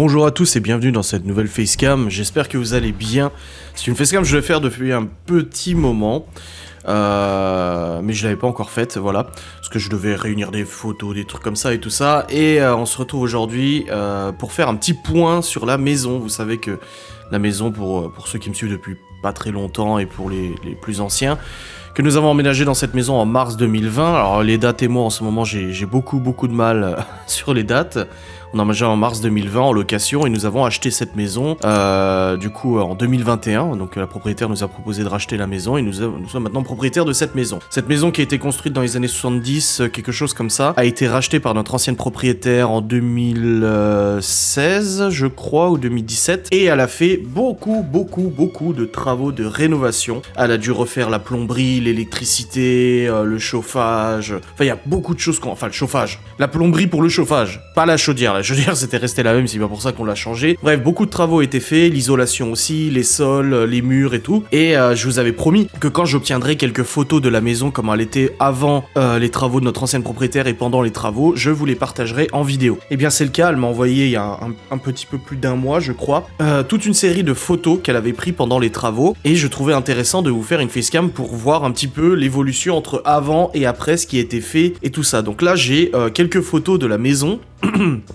Bonjour à tous et bienvenue dans cette nouvelle facecam, j'espère que vous allez bien. C'est une facecam que je vais faire depuis un petit moment, mais je l'avais pas encore faite, voilà. Parce que je devais réunir des photos, des trucs comme ça et tout ça. Et on se retrouve aujourd'hui pour faire un petit point sur la maison. Vous savez que la maison, pour ceux qui me suivent depuis pas très longtemps et pour les plus anciens, que nous avons emménagé dans cette maison en mars 2020. Alors les dates et moi en ce moment j'ai beaucoup de mal sur les dates. On a emménagé en mars 2020 en location et nous avons acheté cette maison du coup en 2021. Donc la propriétaire nous a proposé de racheter la maison et nous sommes maintenant propriétaires de cette maison. Cette maison qui a été construite dans les années 70, quelque chose comme ça, a été rachetée par notre ancienne propriétaire en 2016 je crois ou 2017 et elle a fait beaucoup de travaux de rénovation. Elle a dû refaire la plomberie, l'électricité, le chauffage, enfin il y a beaucoup de choses enfin le chauffage, la plomberie pour le chauffage, pas la chaudière. La chaudière c'était resté la même, c'est bien pour ça qu'on l'a changé. Bref, beaucoup de travaux ont été faits, l'isolation aussi, les sols, les murs et tout. Et je vous avais promis que quand j'obtiendrai quelques photos de la maison comme elle était avant les travaux de notre ancienne propriétaire et pendant les travaux, je vous les partagerai en vidéo. Et bien c'est le cas, elle m'a envoyé il y a un petit peu plus d'un mois je crois, toute une série de photos qu'elle avait pris pendant les travaux. Et je trouvais intéressant de vous faire une facecam pour voir un petit peu l'évolution entre avant et après, ce qui a été fait et tout ça. Donc là j'ai quelques photos de la maison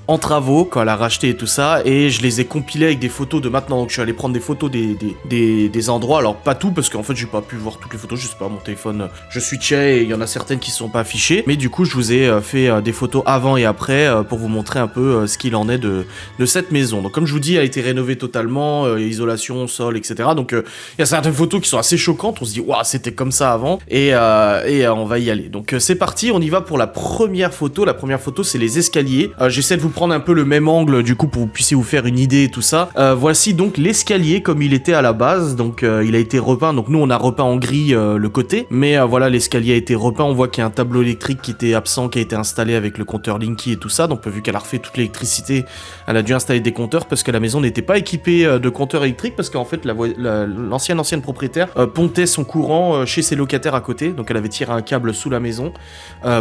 en travaux quand elle a racheté et tout ça, et je les ai compilés avec des photos de maintenant. Donc je suis allé prendre des photos des endroits, alors pas tout parce qu'en fait j'ai pas pu voir toutes les photos, je sais pas, mon téléphone je switchais et il y en a certaines qui sont pas affichées, mais du coup je vous ai fait des photos avant et après pour vous montrer un peu ce qu'il en est de cette maison. Donc comme je vous dis, elle a été rénovée totalement, isolation, sol, etc. Donc il y a certaines photos qui sont assez choquantes, on se dit waouh c'était comme ça avant, et on va y aller. Donc c'est parti, on y va pour la première photo. La première photo c'est les escaliers. J'essaie de vous prendre un peu le même angle du coup pour que vous puissiez vous faire une idée et tout ça. Voici donc l'escalier comme il était à la base. Donc il a été repeint, donc nous on a repeint en gris le côté, mais voilà, l'escalier a été repeint. On voit qu'il y a un tableau électrique qui était absent, qui a été installé avec le compteur Linky et tout ça. Donc vu qu'elle a refait toute l'électricité, elle a dû installer des compteurs parce que la maison n'était pas équipée de compteurs électriques, parce qu'en fait l'ancienne propriétaire pontait son courant chez ses locataires à côté. Donc elle avait tiré un câble sous la maison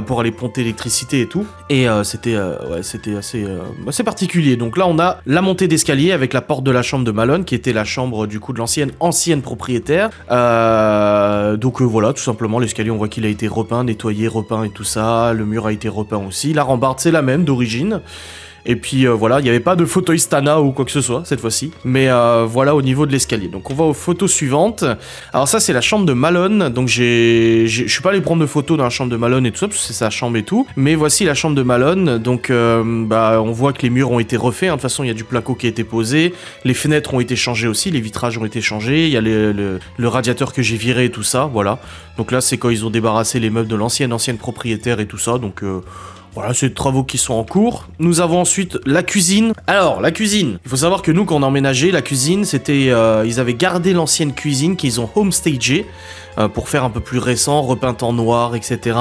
pour aller ponter l'électricité et tout, et c'était assez particulier. Donc là on a la montée d'escalier avec la porte de la chambre de Malone qui était la chambre du coup de ancienne propriétaire. Donc voilà, tout simplement l'escalier, on voit qu'il a été repeint, nettoyé, repeint et tout ça. Le mur a été repeint aussi. La rambarde c'est la même d'origine. Et puis voilà, il n'y avait pas de fauteuil Stana ou quoi que ce soit cette fois-ci. Mais voilà au niveau de l'escalier. Donc on va aux photos suivantes. Alors ça c'est la chambre de Malone. Donc je suis pas allé prendre de photos dans la chambre de Malone et tout ça, parce que c'est sa chambre et tout. Mais voici la chambre de Malone. Donc on voit que les murs ont été refaits. De toute façon il y a du placo qui a été posé. Les fenêtres ont été changées aussi. Les vitrages ont été changés. Il y a le radiateur que j'ai viré et tout ça. Voilà. Donc là c'est quand ils ont débarrassé les meubles de l'ancienne propriétaire et tout ça. Donc voilà, c'est des travaux qui sont en cours. Nous avons ensuite la cuisine. Alors, la cuisine. Il faut savoir que nous, quand on a emménagé, la cuisine, c'était... ils avaient gardé l'ancienne cuisine qu'ils ont homestagée pour faire un peu plus récent, repeinte en noir, etc.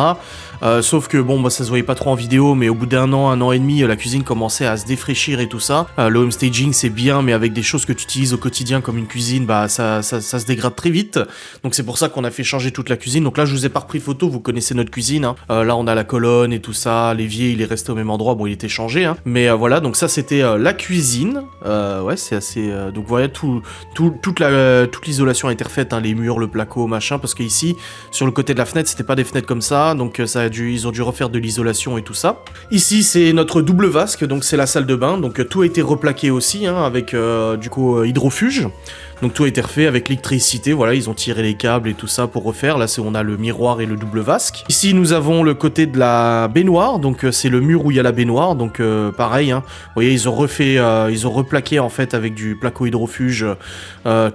Sauf que, bon, ça se voyait pas trop en vidéo, mais au bout d'un an et demi, la cuisine commençait à se défraîchir et tout ça. Le homestaging, c'est bien, mais avec des choses que tu utilises au quotidien comme une cuisine, ça se dégrade très vite. Donc c'est pour ça qu'on a fait changer toute la cuisine. Donc là, je vous ai pas repris photo, vous connaissez notre cuisine. Hein. Là, on a la colonne et tout ça. L'évier, il est resté au même endroit. Bon, il était changé, hein. Mais voilà, donc ça, c'était la cuisine. Ouais, c'est assez... donc voilà, toute l'isolation a été refaite, hein, les murs, le placo, machin, parce que ici, sur le côté de la fenêtre, c'était pas des fenêtres comme ça, donc ils ont dû refaire de l'isolation et tout ça. Ici, c'est notre double vasque, donc c'est la salle de bain, donc tout a été replaqué aussi, hein, avec du coup hydrofuge. Donc tout a été refait avec l'électricité, voilà, ils ont tiré les câbles et tout ça pour refaire. Là, on a le miroir et le double vasque. Ici, nous avons le côté de la baignoire, donc c'est le mur où il y a la baignoire, donc pareil, hein. Vous voyez, ils ont replaqué en fait avec du placo hydrofuge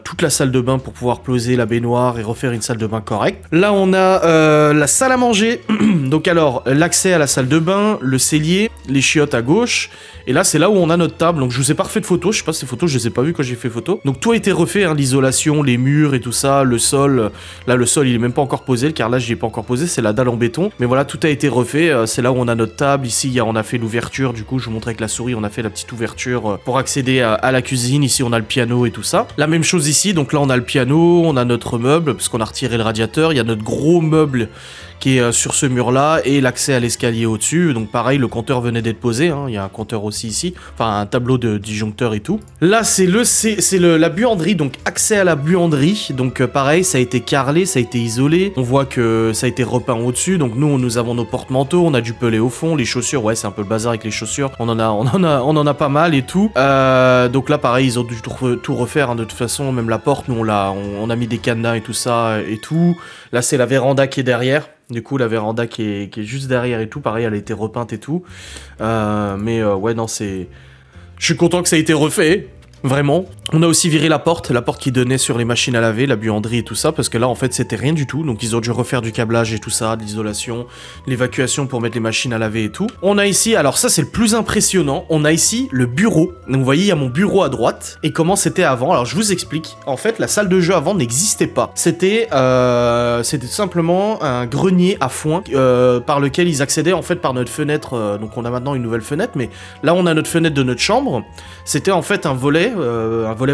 toute la salle de bain pour pouvoir poser la baignoire et refaire une salle de bain correcte. Là, on a la salle à manger, donc alors, l'accès à la salle de bain, le cellier, les chiottes à gauche, et là, c'est là où on a notre table. Donc je vous ai pas refait de photos, je sais pas si ces photos, je les ai pas vues quand j'ai fait photo. Donc tout a été refait, hein, l'isolation, les murs et tout ça, le sol. Là, le sol, il est même pas encore posé, le carrelage, il est pas encore posé, c'est la dalle en béton. Mais voilà, tout a été refait. C'est là où on a notre table. Ici, on a fait l'ouverture. Du coup, je vous montre avec la souris, on a fait la petite ouverture pour accéder à la cuisine. Ici, on a le piano et tout ça. La même chose ici. Donc là, on a le piano, on a notre meuble, parce qu'on a retiré le radiateur. Il y a notre gros meuble qui est sur ce mur-là, et l'accès à l'escalier au-dessus. Donc pareil, le compteur venait d'être posé, hein. Il y a un compteur aussi ici, enfin un tableau de disjoncteur et tout. Là, c'est la buanderie, donc accès à la buanderie. Donc pareil, ça a été carrelé, ça a été isolé. On voit que ça a été repeint au-dessus. Donc nous avons nos porte-manteaux, on a du pelé au fond, les chaussures, ouais, c'est un peu le bazar avec les chaussures. On en a pas mal et tout. Donc là, pareil, ils ont dû tout refaire, hein, de toute façon. Même la porte, nous on a mis des cadenas et tout ça et tout. Là, c'est la véranda qui est derrière. Du coup, la véranda qui est juste derrière et tout, pareil, elle a été repeinte et tout. Ouais, non, c'est... Je suis content que ça ait été refait, vraiment. On a aussi viré la porte qui donnait sur les machines à laver, la buanderie et tout ça, parce que là, en fait, c'était rien du tout. Donc, ils ont dû refaire du câblage et tout ça, de l'isolation, l'évacuation pour mettre les machines à laver et tout. On a ici, alors ça, c'est le plus impressionnant, on a ici le bureau. Donc, vous voyez, il y a mon bureau à droite. Et comment c'était avant? Alors, je vous explique. En fait, la salle de jeu avant n'existait pas. C'était simplement un grenier à foin par lequel ils accédaient, en fait, par notre fenêtre. Donc, on a maintenant une nouvelle fenêtre, mais là, on a notre fenêtre de notre chambre. C'était, en fait, un volet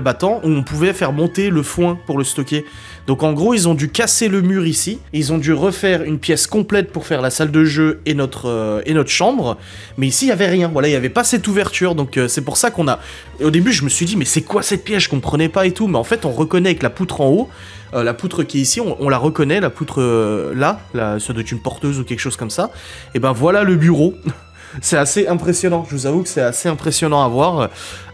battant où on pouvait faire monter le foin pour le stocker. Donc en gros, ils ont dû casser le mur ici, ils ont dû refaire une pièce complète pour faire la salle de jeu et notre chambre, mais ici il y avait rien, voilà, il y avait pas cette ouverture, donc c'est pour ça qu'on a... Au début je me suis dit mais c'est quoi cette pièce, je comprenais pas et tout, mais en fait on reconnaît avec la poutre en haut, la poutre qui est ici, on la reconnaît, la poutre là, ça doit être une porteuse ou quelque chose comme ça, et ben voilà le bureau. C'est assez impressionnant, je vous avoue que c'est assez impressionnant à voir.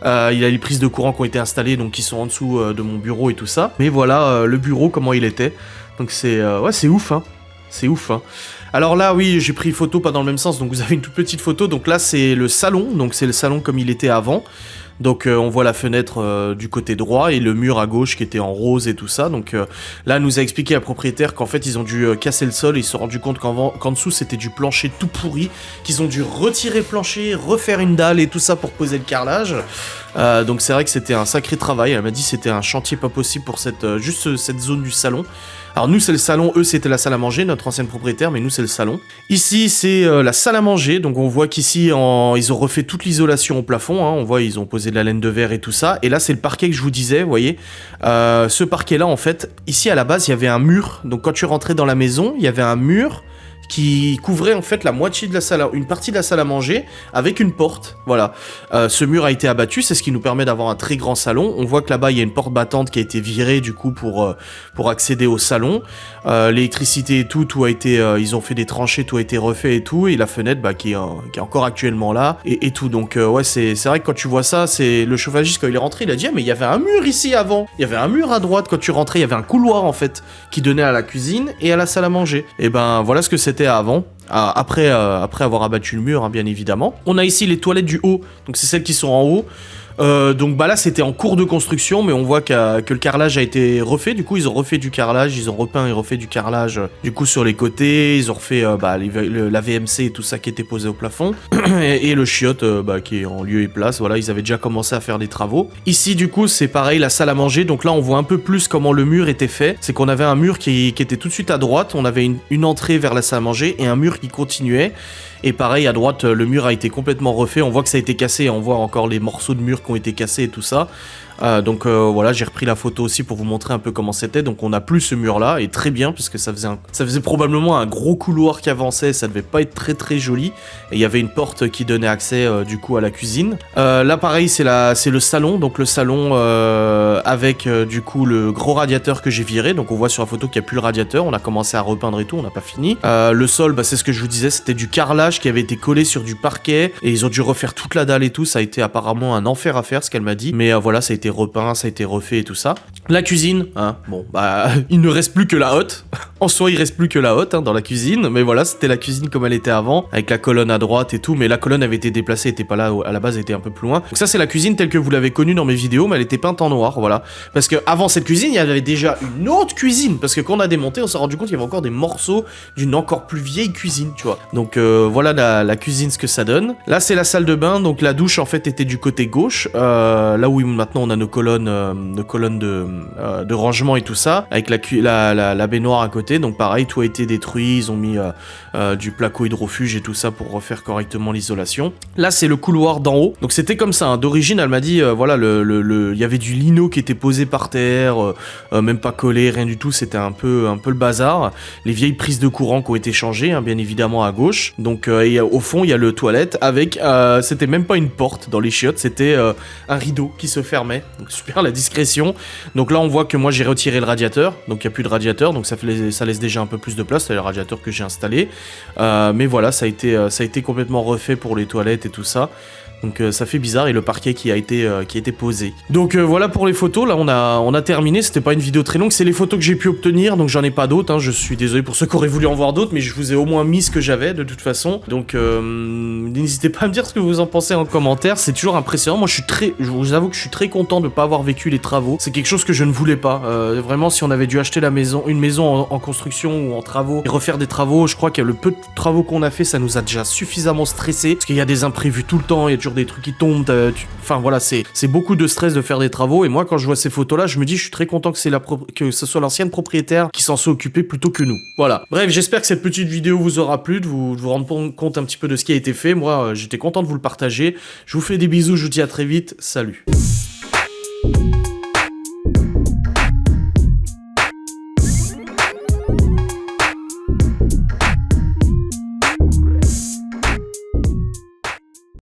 Il y a les prises de courant qui ont été installées, donc qui sont en dessous de mon bureau et tout ça. Mais voilà le bureau, comment il était. Donc c'est ouais, c'est ouf, hein. C'est ouf, hein. Alors là, oui, j'ai pris une photo pas dans le même sens, donc vous avez une toute petite photo. Donc là, c'est le salon, donc c'est le salon comme il était avant. Donc on voit la fenêtre du côté droit et le mur à gauche qui était en rose et tout ça. Donc là, nous a expliqué la propriétaire qu'en fait, ils ont dû casser le sol et ils se sont rendus compte qu'en dessous, c'était du plancher tout pourri, qu'ils ont dû retirer le plancher, refaire une dalle et tout ça pour poser le carrelage. Donc c'est vrai que c'était un sacré travail. Elle m'a dit que c'était un chantier pas possible pour juste cette zone du salon. Alors nous c'est le salon, eux c'était la salle à manger, notre ancienne propriétaire, mais nous c'est le salon. Ici c'est la salle à manger, donc on voit qu'ici ils ont refait toute l'isolation au plafond, hein. On voit ils ont posé de la laine de verre et tout ça. Et là c'est le parquet que je vous disais, vous voyez. Ce parquet là en fait, ici à la base il y avait un mur, donc quand tu rentrais dans la maison, il y avait un mur qui couvrait en fait la moitié de la salle, une partie de la salle à manger avec une porte. Voilà. Ce mur a été abattu, c'est ce qui nous permet d'avoir un très grand salon. On voit que là-bas il y a une porte battante qui a été virée du coup pour accéder au salon. L'électricité et tout a été, ils ont fait des tranchées, tout a été refait et tout, et la fenêtre qui est encore actuellement là et tout. Donc ouais, c'est vrai que quand tu vois ça, c'est le chauffagiste quand il est rentré, il a dit ah, mais il y avait un mur ici avant. Il y avait un mur à droite quand tu rentrais, il y avait un couloir en fait qui donnait à la cuisine et à la salle à manger. Et ben voilà ce que c'était avant. Après avoir abattu le mur, hein, bien évidemment. On a ici les toilettes du haut, donc c'est celles qui sont en haut. Donc bah là c'était en cours de construction, mais on voit que le carrelage a été refait. Du coup ils ont refait du carrelage, ils ont repeint et refait du carrelage du coup sur les côtés. Ils ont refait la VMC et tout ça qui était posé au plafond et le chiotte qui est en lieu et place. Voilà, ils avaient déjà commencé à faire des travaux. Ici du coup c'est pareil, la salle à manger. Donc là on voit un peu plus comment le mur était fait. C'est qu'on avait un mur qui était tout de suite à droite. On avait une entrée vers la salle à manger et un mur qui continuait. Et pareil, à droite, le mur a été complètement refait. On voit que ça a été cassé. On voit encore les morceaux de mur qui ont été cassés et tout ça. Donc voilà, j'ai repris la photo aussi pour vous montrer un peu comment c'était. Donc on n'a plus ce mur là, et très bien, parce que ça faisait probablement un gros couloir qui avançait. Ça devait pas être très très joli. Et il y avait une porte qui donnait accès du coup à la cuisine. Là pareil, c'est le salon. Donc le salon avec du coup le gros radiateur que j'ai viré. Donc on voit sur la photo qu'il n'y a plus le radiateur. On a commencé à repeindre et tout, on n'a pas fini. Le sol, c'est ce que je vous disais, c'était du carrelage qui avait été collé sur du parquet. Et ils ont dû refaire toute la dalle et tout. Ça a été apparemment un enfer à faire, ce qu'elle m'a dit. Mais voilà, ça a été repeint, ça a été refait et tout ça. La cuisine, hein, bon, il ne reste plus que la hotte. En soi, il reste plus que la hotte dans la cuisine, mais voilà, c'était la cuisine comme elle était avant, avec la colonne à droite et tout, mais la colonne avait été déplacée, elle était pas là, à la base, elle était un peu plus loin. Donc ça, c'est la cuisine telle que vous l'avez connue dans mes vidéos, mais elle était peinte en noir, voilà. Parce que avant cette cuisine, il y avait déjà une autre cuisine, parce que quand on a démonté, on s'est rendu compte qu'il y avait encore des morceaux d'une encore plus vieille cuisine, tu vois. Donc voilà la cuisine, ce que ça donne. Là, c'est la salle de bain, donc la douche, en fait, était du côté gauche, là où maintenant on a nos colonnes de rangement et tout ça, avec la baignoire à côté, donc pareil, tout a été détruit, ils ont mis du placo hydrofuge et tout ça pour refaire correctement l'isolation. Là, c'est le couloir d'en haut, donc c'était comme ça, hein. D'origine, elle m'a dit, voilà, il y avait du lino qui était posé par terre, même pas collé, rien du tout, c'était un peu le bazar. Les vieilles prises de courant qui ont été changées, hein, bien évidemment à gauche, donc et au fond, il y a le toilette avec, c'était même pas une porte dans les chiottes, c'était un rideau qui se fermait, donc super la discrétion. Donc là, on voit que moi, j'ai retiré le radiateur, donc il n'y a plus de radiateur, donc ça laisse déjà un peu plus de place, c'est le radiateur que j'ai installé, mais voilà, ça a été complètement refait pour les toilettes et tout ça. Donc ça fait bizarre, et le parquet qui a été posé. Donc voilà pour les photos, là on a terminé, c'était pas une vidéo très longue, c'est les photos que j'ai pu obtenir, donc j'en ai pas d'autres, hein. Je suis désolé pour ceux qui auraient voulu en voir d'autres, mais je vous ai au moins mis ce que j'avais de toute façon. Donc n'hésitez pas à me dire ce que vous en pensez en commentaire, c'est toujours impressionnant. Moi je vous avoue que je suis très content de pas avoir vécu les travaux, c'est quelque chose que je ne voulais pas. Vraiment, si on avait dû acheter une maison en construction ou en travaux, et refaire des travaux, je crois que le peu de travaux qu'on a fait, ça nous a déjà suffisamment stressé, parce qu'il y a des imprévus tout le temps, il y a toujours des trucs qui tombent, enfin voilà, c'est beaucoup de stress de faire des travaux, et moi quand je vois ces photos là, je me dis je suis très content que ce soit l'ancienne propriétaire qui s'en soit occupé plutôt que nous. Voilà, bref, j'espère que cette petite vidéo vous aura plu, de vous rendre compte un petit peu de ce qui a été fait. Moi j'étais content de vous le partager, je vous fais des bisous, je vous dis à très vite, salut.